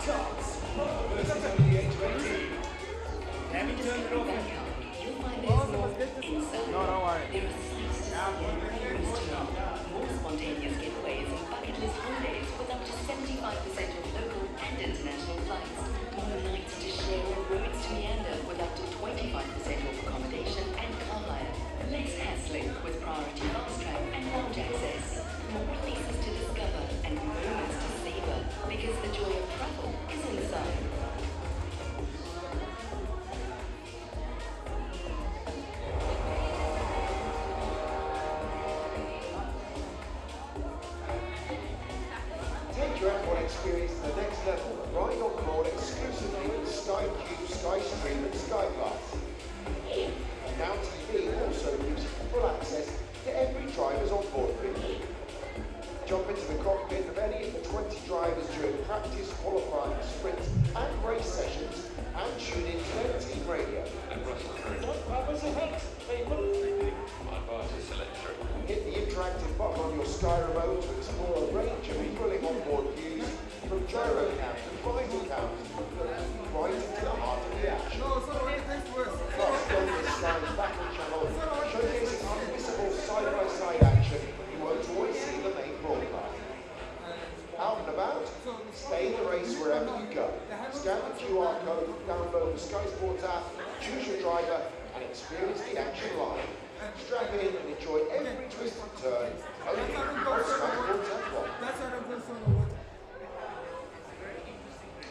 starts. Versus only the age of 18. Have you turned it off? You'll find there's more inside. No, don't worry. There are sights, more spontaneous giveaways and bucket list holidays with up to 75% of local and international flights. More nights to share and roads to meander with up to 25% off accommodation and car hire. Less hassling with priority fast track and lounge access. More places to discover and moments to savor because the joy of travel is inside. Take your F1 experience to the next level. Ride on board exclusively with Sky Cube, Sky Stream and Sky Glass. And now TV also gives you full access to every driver's onboard video. Jump into the cockpit of any of the 20 drivers during practice, qualifying, sprints and race sessions and tune into their team radio. Hit the interactive button on your Sky Remote to explore a range of thrilling onboard views from gyro cam to vital cam, right into the heart of the action. Plus, go to Sky's Battle Channel, showcasing unmissable side-by-side action you won't always see in the main broadcast. Out and about, stay in the race wherever you go. Scan the QR code, download the Sky Sports app, choose your driver, and experience the action live. Strap in and enjoy every twist and turn, only on Sky Sports F1.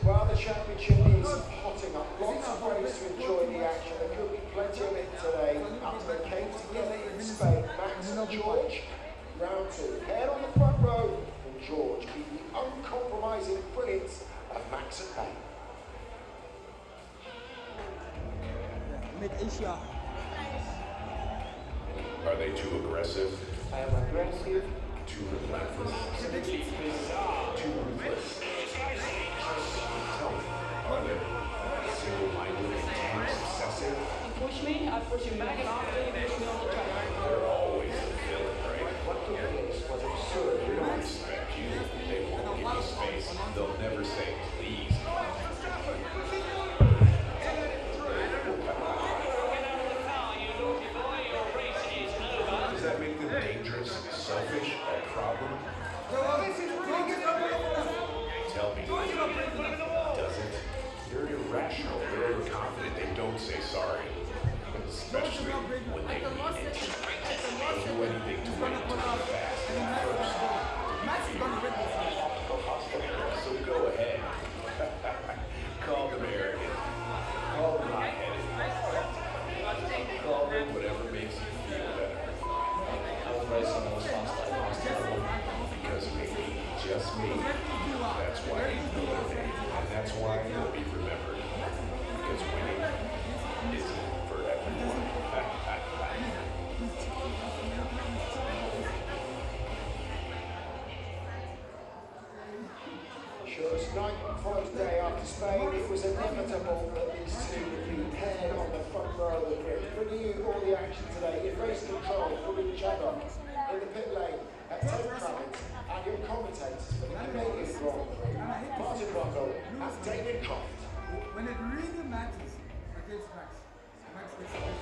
While the championship is hotting up, lots of ways to enjoy the action. There could be plenty of it today. Up to the Cape together in Spain, Max and George. Round two, head on the front row from George, keep the uncompromising brilliance of Max and Payne. Mid-Asia. Are they too aggressive? I am aggressive. Too relentless? Too ruthless? Tell me, are they single-minded, intense, obsessive? You push me, I push you back, and after you push me on the track. They're always the villain, right? What took place was absurd. They don't respect you. They won't give you space. They'll never say please. Does that make them dangerous, selfish, a problem? Tell me, does it? They're irrational, they're overconfident, they don't say sorry. Especially when they mean it. They'll do anything to win, to be fast and first. So go ahead. Call them arrogant. Call them hot-headed. Call them whatever makes you feel better. Because maybe, just me, that's why you know me, and that's why you'll be remembered. Because winning isn't for everyone. Sure, it's night follows day after Spain. It was inevitable that these two would be paired on the front row of the grid. Bringing you all the action today in race control from each other in the pit lane at 10 Kravitz and your commentators for the Canadian Grand Prix, Martin Brundle and David Croft. When it really matters against Max Verstappen.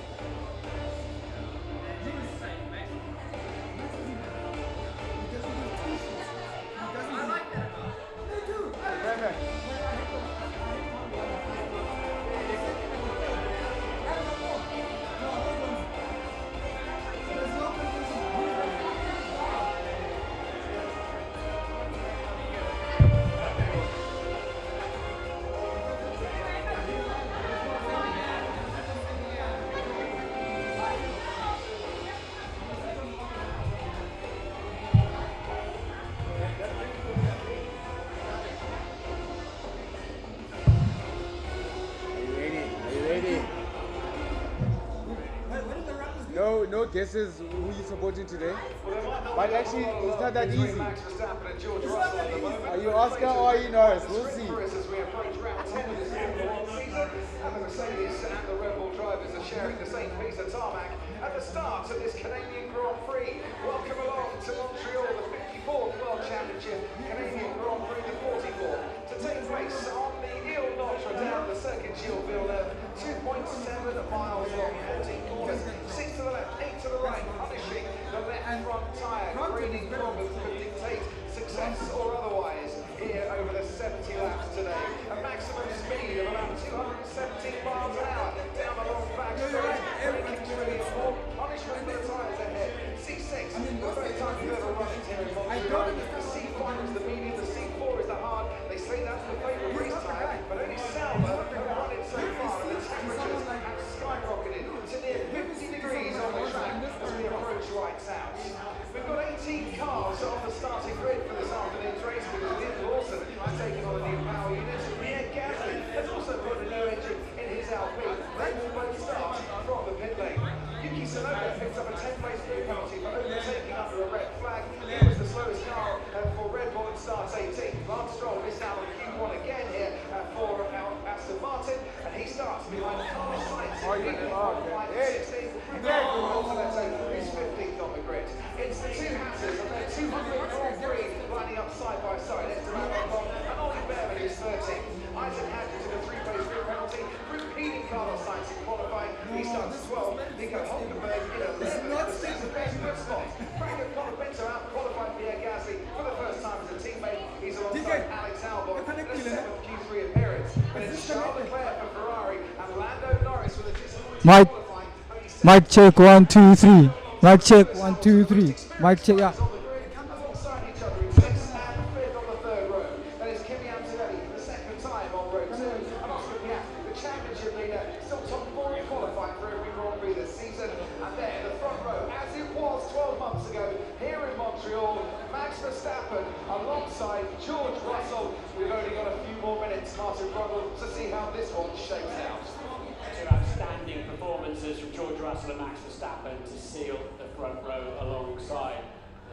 I like that. They do. No guesses who you're supporting today. But actually, it's not that easy. Are you Oscar or are you Norris? We'll see. As we approach round 10 of this season, and the Mercedes and the Red Bull drivers are sharing the same piece of tarmac at the start of this Canadian Grand Prix. Welcome along to Montreal, the 54th World Championship, Canadian Grand Prix, the 44th, to take place on He's 15th on the grid. It's the two Hatters and their 200 Grand Prix lining up side by side. Esteban Ocon and Ollie Behrman is 13th. Isaac Hadley took a 3-phase grid penalty, repeating Carlos Sainz in qualifying. He starts 12th. Nico Hulkenberg in 11th. This is the best good spot. Franco Colapinto out qualified Pierre Gasly for the first time as a teammate. He's alongside Alex Albon in a 7th Q3 appearance. But it's Charles Leclerc for Ferrari and Lando Norris with a disappointing qualifying. Mic check 1 2 3. Mic check 1 2 3. Mic check. Yeah. Alongside each other in 6th and 5th on the 3rd row. That is Kimi Antonelli for the 2nd time on row 2. And Oscar Piastri, the championship leader, still top 4 in qualifying for every Grand Prix this season. And there, the front row, as it was 12 months ago, here in Montreal, Max Verstappen alongside George Russell. We've only got a few more minutes, Martin Brundle, to see how this one shakes out. Two outstanding performances from George Russell and Max Verstappen to seal the front row alongside.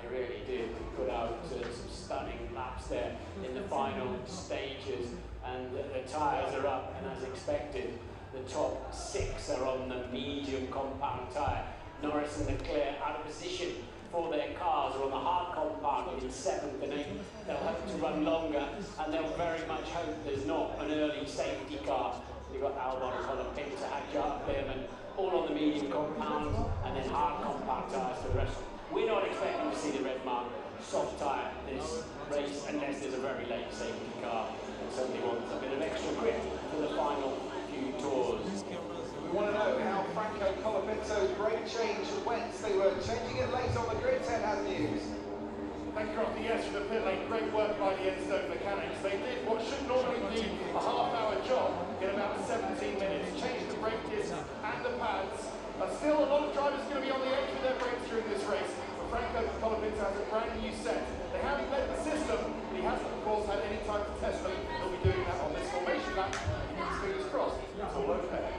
They really did put out some stunning laps there in the final stages, and the tyres are up, and as expected, the top 6 are on the medium compound tyre. Norris and Leclerc out of position for their cars are on the hard compound in 7th and 8th. They'll hope to run longer, and they'll very much hope there's not an early safety car. You've got Albon, Colapinto, Hadjar, Behrman, all on the medium compound, and then hard compound tyres for the rest. We're not expecting to see the red mark soft tyre this race unless there's a very late safety car and somebody wants a bit of extra grip for the final few tours. We want to know how Franco Colapinto's brake change went. They were changing it late on the grid. Ted has news. Thank you, Crofty. Yes, from the pit lane, great work by the Enstone mechanics. They did what should normally be a half-hour job in about 17 minutes. Changed the brake disc and the pads. Still, a lot of drivers are going to be on the edge with their brakes during this race. But Franco Colapinto has a brand new set. They haven't led the system, but he hasn't, of course, had any time to test them. He'll be doing that on this formation lap. Fingers crossed, it's all okay.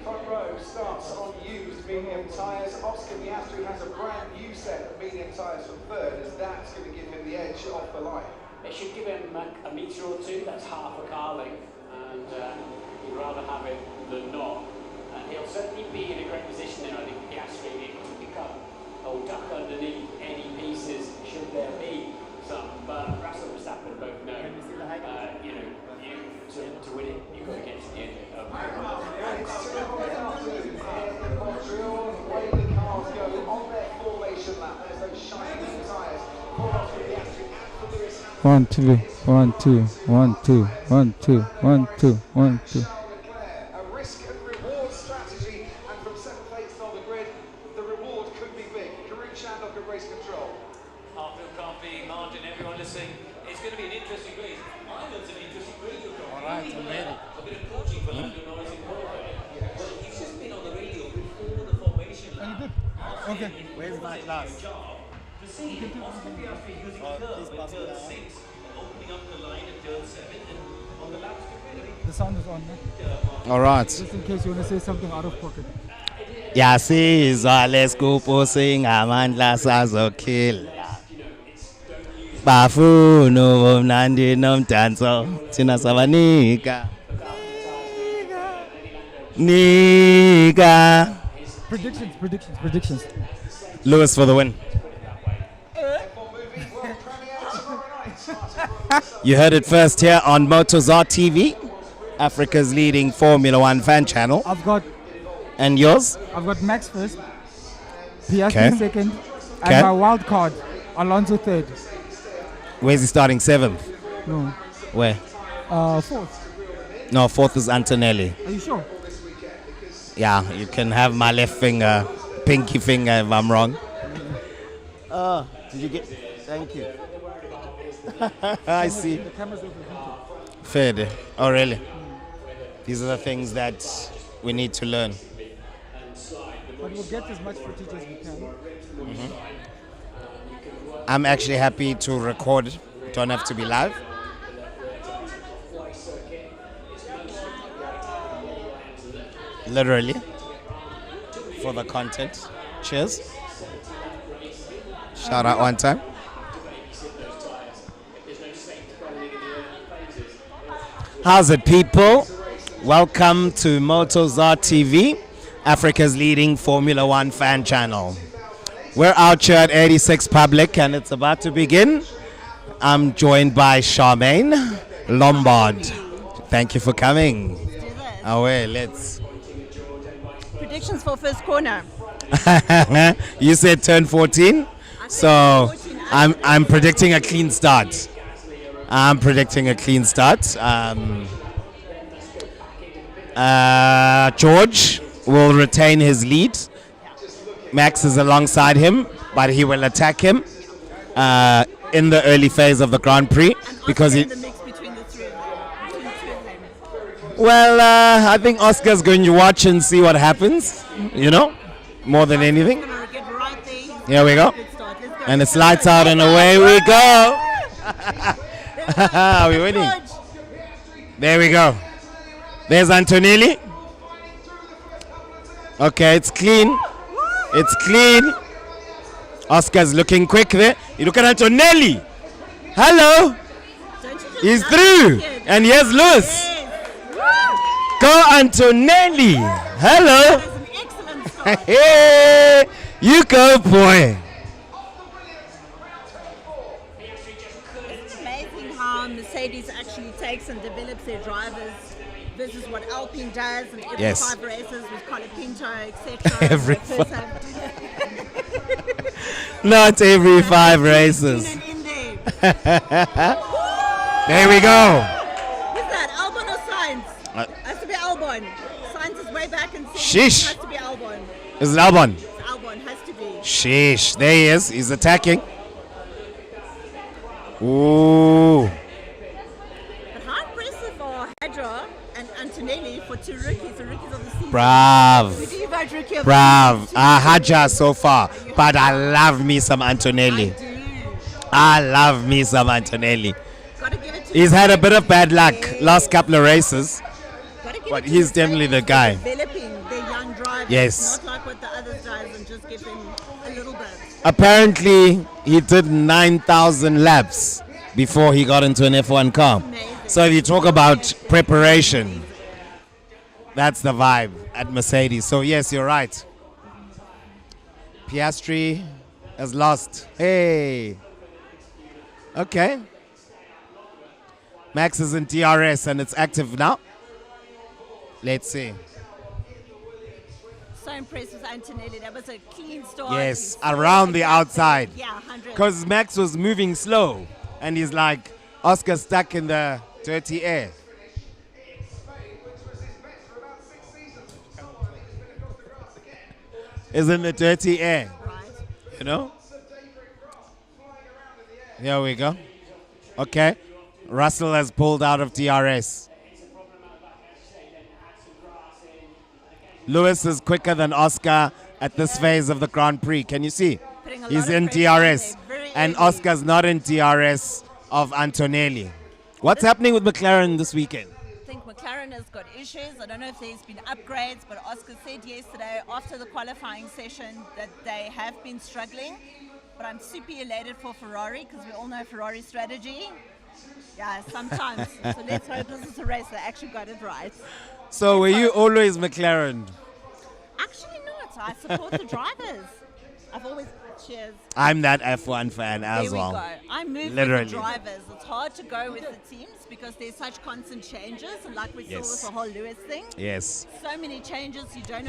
Front row starts on used medium tyres. Oscar Piastri has a brand new set of medium tyres from 3rd, as that's going to give him the edge off the line. It should give him a metre or two, that's half a car length, and he'd rather have it than not. And he'll certainly be in a great position there, I think, Piastri able to pick up or duck underneath any pieces should there be some. But Russell and Verstappen both know, to win it, you've got to get to the end of the It's 2 o'clock afternoon here in Montreal. The way the cars go on their formation lap, there's those shiny new tyres. For Oscar Piastri and for Lewis Hamilton. 1 2 1 2 1 2 1 2 1 2 1 2. A risk and reward strategy, and from 7th, 8th on the grid, the reward could be big. Karun Chandler at race control. Hartfield can't be Martin, everyone listening. It's going to be an interesting race. Ireland's an interesting radio. All right, I'm ready. A bit of coaching for Lando Norris in qualifying. Well, he's just been on the radio before the formation lap. Okay, where's my class? To see Oscar Piastri using a curve in turn 6 and opening up the line at turn 7 and on the laps to win. The sound is on. No? All right. Just in case you want to say something out of pocket. Yasizwa lesikuphusi ngamandla sazokhila. Bafuna ubumnandi nomdanso thina sabanika. Nika. Predictions. Lewis for the win. You heard it first here on Motorzar TV, Africa's leading Formula One fan channel. And yours? I've got Max first, Piastri second, and my wild card, Alonso third. Where's he starting? 7th? No. Where? 4th. No, 4th is Antonelli. Are you sure? Yeah, you can have my left finger, pinky finger if I'm wrong. Oh, did you get? Thank you. I see. The camera's over. Fair day. Oh, really? These are the things that we need to learn. But we'll get as much footage as we can. I'm actually happy to record. Don't have to be live. Literally. For the content. Cheers. Shout out one time. How's it, people? Welcome to Motorzar TV, Africa's leading Formula One fan channel. We're out here at 86 Public and it's about to begin. I'm joined by Charmaine Lombard. Thank you for coming. Away, let's. Predictions for first corner. You said turn 14, so I'm predicting a clean start. George will retain his lead. Max is alongside him, but he will attack him in the early phase of the Grand Prix because he. Well, I think Oscar's going to watch and see what happens, you know, more than anything. Here we go. And it's lights out and away we go. Are we winning? There we go. There's Antonelli. Okay, it's clean. It's clean. Oscar's looking quick there. You look at Antonelli. Hello. He's through. And here's Lewis. Go Antonelli. Hello. Hey, you go, boy. It's amazing how Mercedes actually takes and develops their drivers versus what Alpine does and every 5 races with Colapinto, etc. Every 5. Not every 5 races. There we go. Who's that, Albon or Sainz? Has to be Albon. Sainz is way back and Sheesh. Has to be Albon. Is it Albon? It's Albon, has to be. Sheesh. There he is. He's attacking. Ooh. But how impressive are Hadra and Antonelli for 2 rookies, the rookies of the season? Brav. Who do you vote rookie of Brav. the season? Hadja so far. But I love me some Antonelli. I love me some Antonelli. He's had a bit of bad luck last couple of races. But he's definitely the guy. Developing their young drivers. Yes. Not like what the others does and just give them a little bit. Apparently, he did 9,000 laps before he got into an F1 car. So if you talk about preparation, that's the vibe at Mercedes. So yes, you're right. Piastri has lost. Hey. Okay. Max is in DRS and it's active now. Let's see. So impressed with Antonelli. That was a clean start. Yes, around the outside. Yeah, 100. Because Max was moving slow. And he's like, Oscar stuck in the dirty air. Is in the dirty air. Right. You know? Here we go. Okay. Russell has pulled out of DRS. Lewis is quicker than Oscar at this phase of the Grand Prix. Can you see? He's in DRS. And Oscar's not in DRS of Antonelli. What's happening with McLaren this weekend? I think McLaren has got issues. I don't know if there's been upgrades, but Oscar said yesterday after the qualifying session that they have been struggling. But I'm super elated for Ferrari because we all know Ferrari's strategy. Yeah, sometimes. So let's hope this is a race that actually got it right. So were you always McLaren? Actually not. I support the drivers. I've always... Cheers. I'm that F1 fan as well. There we go. I move Literally. with the drivers. It's hard to go with the teams because there's such constant changes. And like we saw with the whole Lewis thing. Yes. So many changes. You don't know